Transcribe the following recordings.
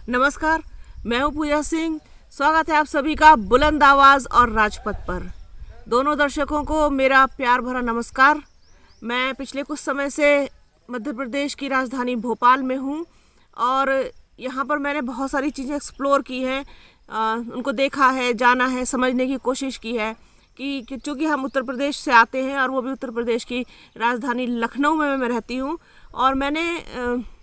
नमस्कार, मैं हूँ पूजा सिंह। स्वागत है आप सभी का बुलंद आवाज़ और राजपथ पर। दोनों दर्शकों को मेरा प्यार भरा नमस्कार। मैं पिछले कुछ समय से मध्य प्रदेश की राजधानी भोपाल में हूँ और यहाँ पर मैंने बहुत सारी चीज़ें एक्सप्लोर की हैं, उनको देखा है, जाना है, समझने की कोशिश की है कि चूँकि हम उत्तर प्रदेश से आते हैं और वो भी उत्तर प्रदेश की राजधानी लखनऊ में मैं रहती हूँ। और मैंने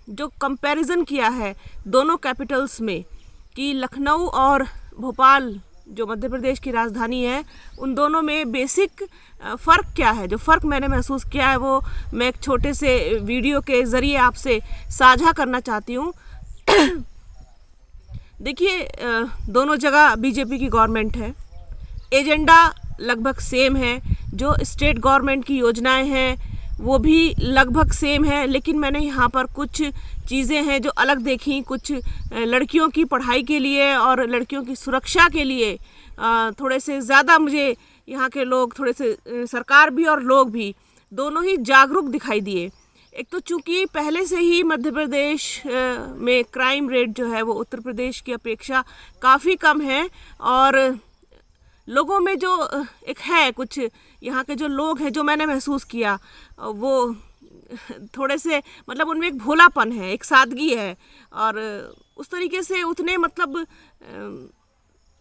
जो कंपैरिजन किया है दोनों कैपिटल्स में कि लखनऊ और भोपाल जो मध्य प्रदेश की राजधानी है, उन दोनों में बेसिक फ़र्क क्या है, जो फ़र्क मैंने महसूस किया है वो मैं एक छोटे से वीडियो के ज़रिए आपसे साझा करना चाहती हूँ। देखिए, दोनों जगह बीजेपी की गवर्नमेंट है, एजेंडा लगभग सेम है, जो स्टेट गवर्नमेंट की योजनाएं हैं वो भी लगभग सेम है। लेकिन मैंने यहाँ पर कुछ चीज़ें हैं जो अलग देखी। कुछ लड़कियों की पढ़ाई के लिए और लड़कियों की सुरक्षा के लिए थोड़े से ज़्यादा मुझे यहाँ के लोग, थोड़े से सरकार भी और लोग भी दोनों ही जागरूक दिखाई दिए। एक तो चूँकि पहले से ही मध्य प्रदेश में क्राइम रेट जो है वो उत्तर प्रदेश की अपेक्षा काफ़ी कम है और लोगों में जो एक है, कुछ यहाँ के जो लोग हैं, जो मैंने महसूस किया, वो थोड़े से मतलब उनमें एक भोलापन है, एक सादगी है और उस तरीके से उतने मतलब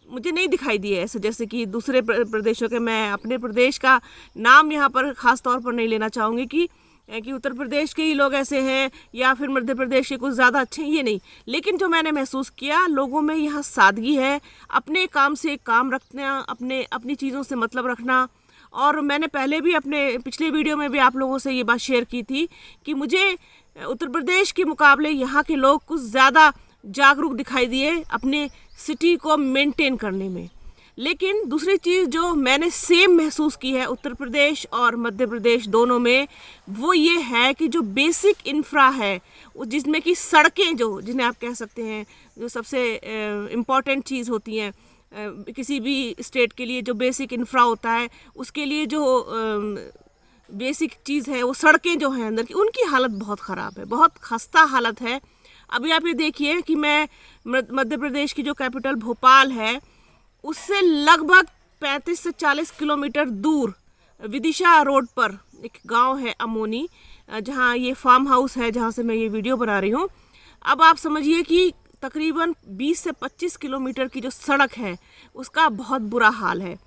मुझे नहीं दिखाई दिए ऐसे जैसे कि दूसरे प्रदेशों के। मैं अपने प्रदेश का नाम यहाँ पर ख़ास तौर पर नहीं लेना चाहूँगी कि उत्तर प्रदेश के ही लोग ऐसे हैं या फिर मध्य प्रदेश के कुछ ज़्यादा अच्छे हैं, ये नहीं। लेकिन जो मैंने महसूस किया, लोगों में यहाँ सादगी है, अपने काम से काम रखना, अपनी चीज़ों से मतलब रखना। और मैंने पहले भी अपने पिछले वीडियो में भी आप लोगों से ये बात शेयर की थी कि मुझे उत्तर प्रदेश के मुकाबले यहाँ के लोग कुछ ज़्यादा जागरूक दिखाई दिए अपने सिटी को मेंटेन करने में। लेकिन दूसरी चीज़ जो मैंने सेम महसूस की है उत्तर प्रदेश और मध्य प्रदेश दोनों में, वो ये है कि जो बेसिक इंफ्रा है, जिसमें कि सड़कें, जो जिन्हें आप कह सकते हैं जो सबसे इम्पॉर्टेंट चीज़ होती हैं किसी भी स्टेट के लिए, जो बेसिक इंफ्रा होता है उसके लिए जो बेसिक चीज़ है वो सड़कें जो हैं अंदर की, उनकी हालत बहुत ख़राब है, बहुत खस्ता हालत है। अभी आप ये देखिए कि मैं मध्य प्रदेश की जो कैपिटल भोपाल है उससे लगभग 35 से 40 किलोमीटर दूर विदिशा रोड पर एक गांव है अमोनी, जहां ये फार्म हाउस है जहां से मैं ये वीडियो बना रही हूं। अब आप समझिए कि तकरीबन 20 से 25 किलोमीटर की जो सड़क है उसका बहुत बुरा हाल है।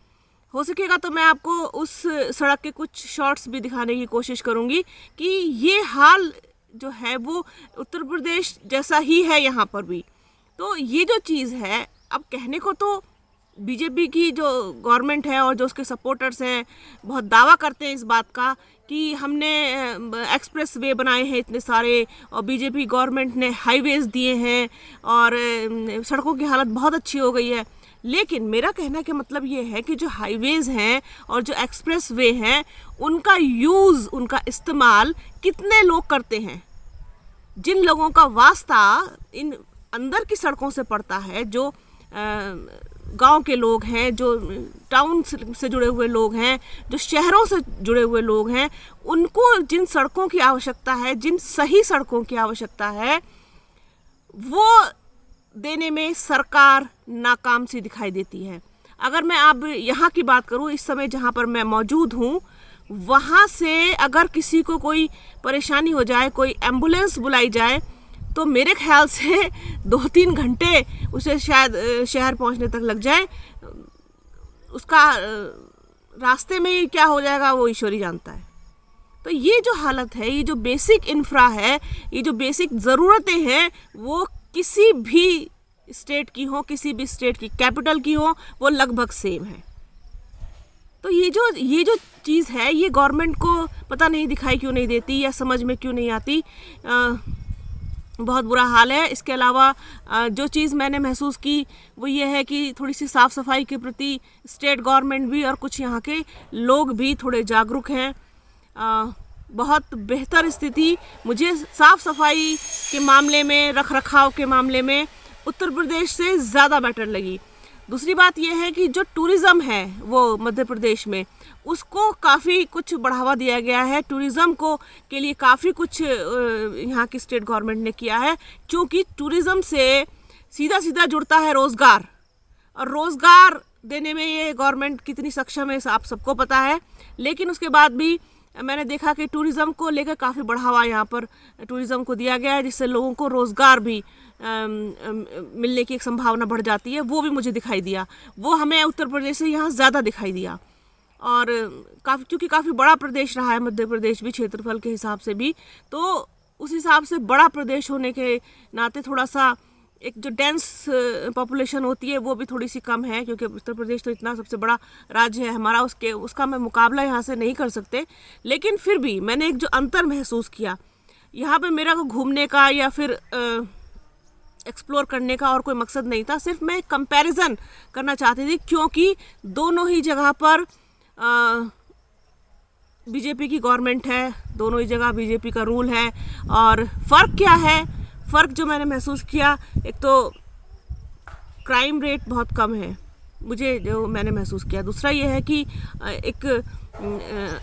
हो सकेगा तो मैं आपको उस सड़क के कुछ शॉट्स भी दिखाने की कोशिश करूंगी कि ये हाल जो है वो उत्तर प्रदेश जैसा ही है यहाँ पर भी। तो ये जो चीज़ है, अब कहने को तो बीजेपी की जो गवर्नमेंट है और जो उसके सपोर्टर्स हैं बहुत दावा करते हैं इस बात का कि हमने एक्सप्रेस वे बनाए हैं इतने सारे, और बीजेपी गवर्नमेंट ने हाईवेज़ दिए हैं और सड़कों की हालत बहुत अच्छी हो गई है। लेकिन मेरा कहना का मतलब ये है कि जो हाईवेज़ हैं और जो एक्सप्रेस वे हैं उनका यूज़, उनका इस्तेमाल कितने लोग करते हैं? जिन लोगों का वास्ता इन अंदर की सड़कों से पड़ता है, जो गांव के लोग हैं, जो टाउन से जुड़े हुए लोग हैं, जो शहरों से जुड़े हुए लोग हैं, उनको जिन सड़कों की आवश्यकता है, जिन सही सड़कों की आवश्यकता है, वो देने में सरकार नाकाम सी दिखाई देती है। अगर मैं अब यहाँ की बात करूँ, इस समय जहाँ पर मैं मौजूद हूँ, वहाँ से अगर किसी को कोई परेशानी हो जाए, कोई एम्बुलेंस बुलाई जाए, तो मेरे ख्याल से 2-3 घंटे उसे शायद शहर पहुंचने तक लग जाए। उसका रास्ते में ही क्या हो जाएगा वो ईश्वर ही जानता है। तो ये जो हालत है, ये जो बेसिक इंफ्रा है, ये जो बेसिक ज़रूरतें हैं, वो किसी भी स्टेट की हो, किसी भी स्टेट की कैपिटल की हो, वो लगभग सेम है। तो ये जो चीज़ है, ये गवर्नमेंट को पता नहीं दिखाई क्यों नहीं देती या समझ में क्यों नहीं आती। बहुत बुरा हाल है। इसके अलावा जो चीज़ मैंने महसूस की वो ये है कि थोड़ी सी साफ़ सफाई के प्रति स्टेट गवर्नमेंट भी और कुछ यहाँ के लोग भी थोड़े जागरूक हैं। बहुत बेहतर स्थिति मुझे साफ़ सफाई के मामले में, रख रखाव के मामले में उत्तर प्रदेश से ज़्यादा बेटर लगी। दूसरी बात यह है कि जो टूरिज़्म है वो मध्य प्रदेश में, उसको काफ़ी कुछ बढ़ावा दिया गया है। टूरिज़्म को के लिए काफ़ी कुछ यहाँ की स्टेट गवर्नमेंट ने किया है, क्योंकि टूरिज़्म से सीधा सीधा जुड़ता है रोज़गार, और रोज़गार देने में ये गवर्नमेंट कितनी सक्षम है आप सबको पता है। लेकिन उसके बाद भी मैंने देखा कि टूरिज़्म को लेकर काफ़ी बढ़ावा यहाँ पर टूरिज़्म को दिया गया है, जिससे लोगों को रोज़गार भी मिलने की एक संभावना बढ़ जाती है। वो भी मुझे दिखाई दिया, वो हमें उत्तर प्रदेश से यहाँ ज़्यादा दिखाई दिया। और क्योंकि काफ़ी बड़ा प्रदेश रहा है मध्य प्रदेश भी क्षेत्रफल के हिसाब से भी, तो उस हिसाब से बड़ा प्रदेश होने के नाते थोड़ा सा एक जो डेंस पॉपुलेशन होती है वो भी थोड़ी सी कम है, क्योंकि उत्तर प्रदेश तो इतना सबसे बड़ा राज्य है हमारा, उसका मैं मुकाबला यहाँ से नहीं कर सकते। लेकिन फिर भी मैंने एक जो अंतर महसूस किया यहाँ पे, मेरा को घूमने का या फिर एक्सप्लोर करने का और कोई मकसद नहीं था, सिर्फ मैं कंपैरिजन करना चाहती थी, क्योंकि दोनों ही जगह पर बीजेपी की गवर्नमेंट है, दोनों ही जगह बीजेपी का रूल है। और फ़र्क क्या है? फ़र्क जो मैंने महसूस किया, एक तो क्राइम रेट बहुत कम है मुझे, जो मैंने महसूस किया। दूसरा ये है कि एक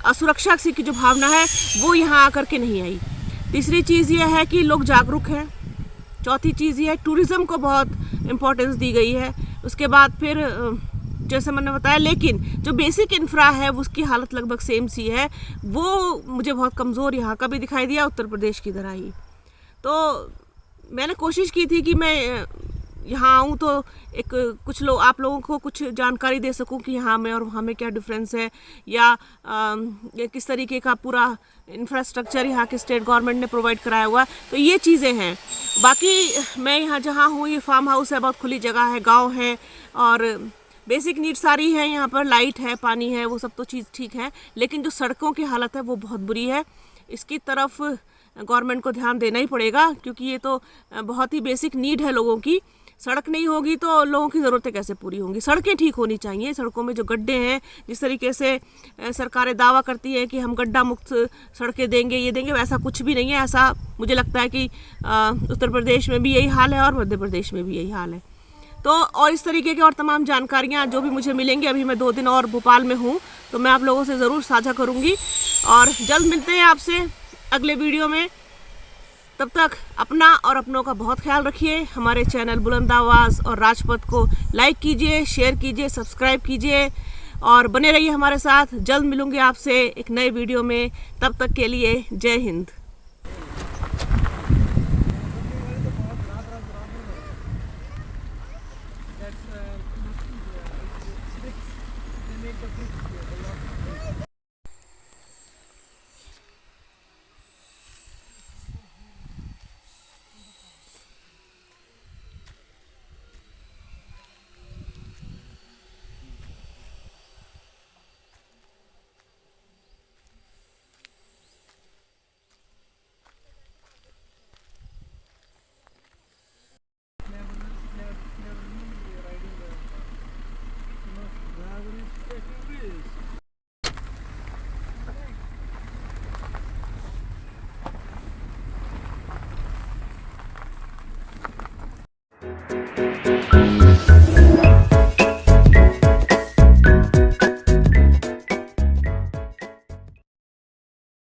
असुरक्षा की जो भावना है वो यहाँ आकर के नहीं आई। तीसरी चीज़ ये है कि लोग जागरूक हैं। चौथी चीज़ ये है टूरिज़्म को बहुत इम्पोर्टेंस दी गई है। उसके बाद फिर जैसे मैंने बताया, लेकिन जो बेसिक इंफ्रा है उसकी हालत लगभग सेम सी है, वो मुझे बहुत कमज़ोर यहाँ का भी दिखाई दिया, उत्तर प्रदेश की तरह ही। तो मैंने कोशिश की थी कि मैं यहाँ आऊँ तो एक कुछ लोग आप लोगों को कुछ जानकारी दे सकूँ कि यहाँ में और वहाँ में क्या डिफरेंस है, या किस तरीके का पूरा इंफ्रास्ट्रक्चर यहाँ के स्टेट गवर्नमेंट ने प्रोवाइड कराया हुआ है। तो ये चीज़ें हैं। बाकी मैं यहाँ जहाँ हूँ, ये फार्म हाउस है, बहुत खुली जगह है, गाँव है, और बेसिक नीड सारी है यहाँ पर, लाइट है, पानी है, वो सब तो चीज़ ठीक है। लेकिन जो सड़कों की हालत है वो बहुत बुरी है। इसकी तरफ गवर्नमेंट को ध्यान देना ही पड़ेगा, क्योंकि ये तो बहुत ही बेसिक नीड है लोगों की। सड़क नहीं होगी तो लोगों की ज़रूरतें कैसे पूरी होंगी? सड़कें ठीक होनी चाहिए। सड़कों में जो गड्ढे हैं, जिस तरीके से सरकारें दावा करती है कि हम गड्ढा मुक्त सड़कें देंगे, ये देंगे, वैसा कुछ भी नहीं है। ऐसा मुझे लगता है कि उत्तर प्रदेश में भी यही हाल है और मध्य प्रदेश में भी यही हाल है। तो और इस तरीके की और तमाम जानकारियाँ जो भी मुझे मिलेंगी, अभी मैं 2 दिन और भोपाल में हूँ, तो मैं आप लोगों से ज़रूर साझा करूँगी। और जल्द मिलते हैं आपसे अगले वीडियो में। तब तक अपना और अपनों का बहुत ख्याल रखिए। हमारे चैनल बुलंद आवाज़ और राजपथ को लाइक कीजिए, शेयर कीजिए, सब्सक्राइब कीजिए और बने रहिए हमारे साथ। जल्द मिलूंगी आपसे एक नए वीडियो में। तब तक के लिए जय हिंद।